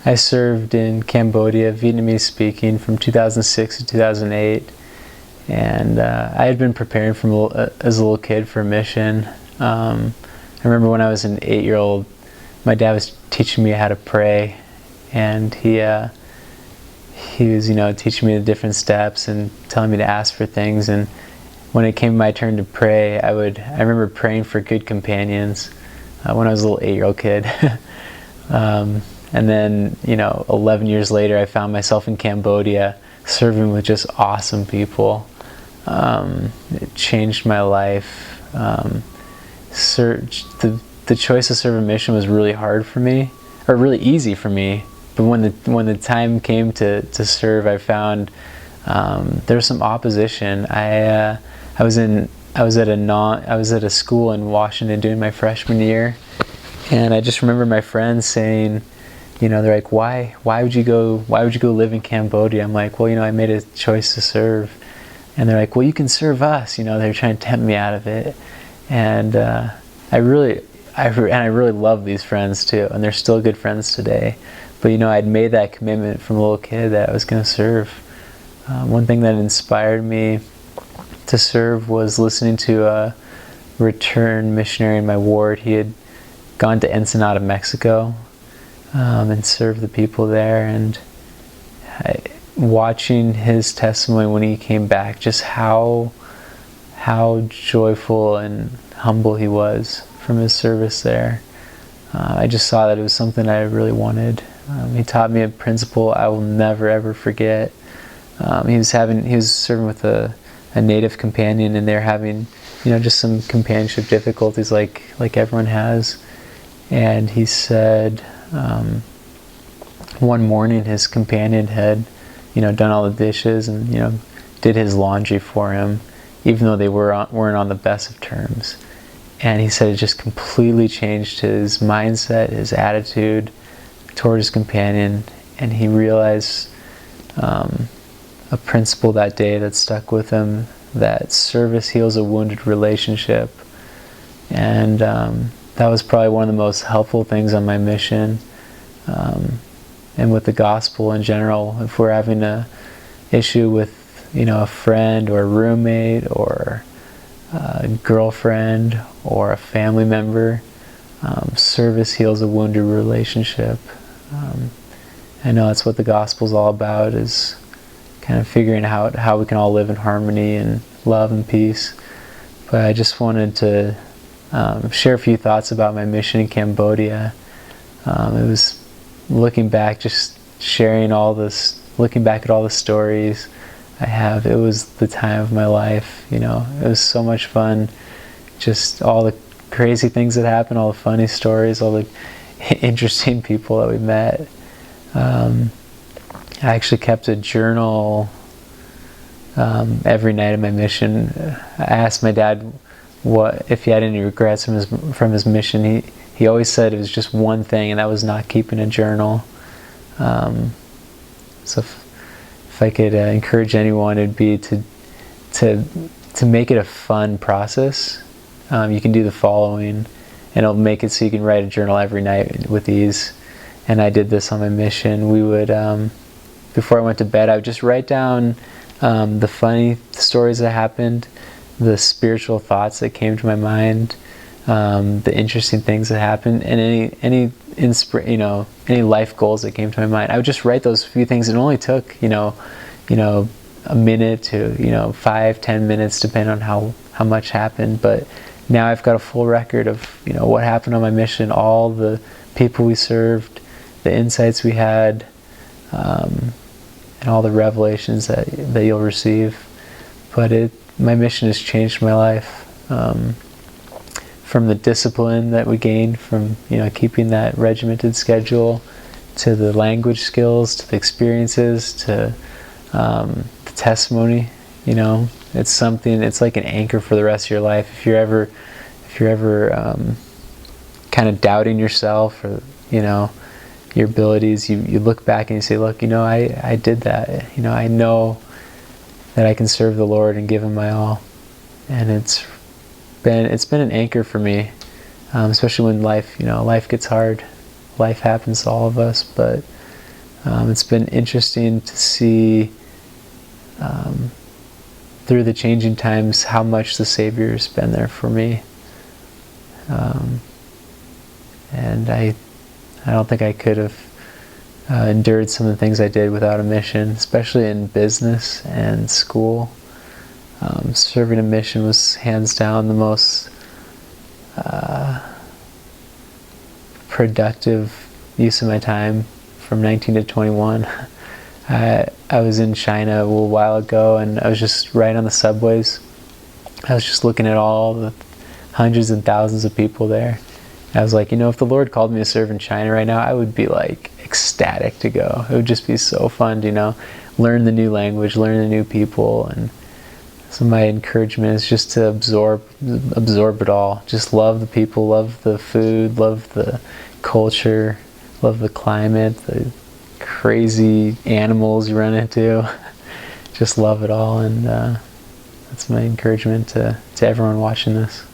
I served in Cambodia, Vietnamese speaking, from 2006 to 2008. And I had been preparing as a little kid for a mission. I remember when I was an 8-year-old, my dad was teaching me how to pray, and he was, teaching me the different steps and telling me to ask for things. And when it came my turn to pray, I remember praying for good companions when I was a little 8-year-old kid. And then, 11 years later, I found myself in Cambodia serving with just awesome people. It changed my life. The choice to serve a mission was really hard for me, or really easy for me. But when the time came to serve, I found there was some opposition. I was at a school in Washington doing my freshman year, and I just remember my friends saying, they're like, why would you go live in Cambodia? I'm like, well, I made a choice to serve. And they're like, well, you can serve us. They're trying to tempt me out of it. And I really love these friends too, and they're still good friends today. But I'd made that commitment from a little kid that I was going to serve. One thing that inspired me to serve was listening to a returned missionary in my ward. He had gone to Ensenada, Mexico, and served the people there. And watching his testimony when he came back, just how joyful and humble he was from his service there. I just saw that it was something I really wanted. He taught me a principle I will never ever forget. He was serving with a native companion, and they're having just some companionship difficulties like everyone has. And he said one morning his companion had done all the dishes and did his laundry for him, even though they weren't on the best of terms. And he said it just completely changed his mindset, his attitude toward his companion, and he realized a principle that day that stuck with him, that service heals a wounded relationship. And that was probably one of the most helpful things on my mission. And with the gospel in general, if we're having a issue with a friend or a roommate or a girlfriend or a family member, service heals a wounded relationship. I know that's what the gospel's all about, is kind of figuring out how we can all live in harmony and love and peace. But I just wanted to share a few thoughts about my mission in Cambodia. It was looking back, just sharing looking back at all the stories I have. It was the time of my life. It was so much fun. Just all the crazy things that happened, all the funny stories, all the interesting people that we met. I actually kept a journal every night of my mission. I asked my dad if he had any regrets from his mission. He always said it was just one thing, and that was not keeping a journal. So if I could encourage anyone, it'd be to make it a fun process. You can do the following, and it'll make it so you can write a journal every night with ease. And I did this on my mission. We would, before I went to bed, I would just write down the funny stories that happened, the spiritual thoughts that came to my mind, the interesting things that happened, and any life goals that came to my mind. I would just write those few things. It only took a minute to 5-10 minutes, depending on how much happened. But now I've got a full record of what happened on my mission, all the people we served, the insights we had, and all the revelations that you'll receive. But my mission has changed my life. From the discipline that we gained from keeping that regimented schedule, to the language skills, to the experiences, to the testimony. It's like an anchor for the rest of your life. If you're ever kind of doubting yourself or your abilities, you look back and you say, look, I did that. I know that I can serve the Lord and give Him my all. And it's been an anchor for me, especially when life gets hard. Life happens to all of us, but It's been interesting to see through the changing times how much the Savior's been there for me. And I don't think I could have endured some of the things I did without a mission, especially in business and school. Serving a mission was hands down the most productive use of my time from 19 to 21. I was in China a little while ago, and I was just riding on the subways. I was just looking at all the hundreds and thousands of people there. I was like, if the Lord called me to serve in China right now, I would be like ecstatic to go. It would just be so fun to, learn the new language, learn the new people. And so my encouragement is just to absorb it all. Just love the people, love the food, love the culture, love the climate, the crazy animals you run into. Just love it all. And that's my encouragement to everyone watching this.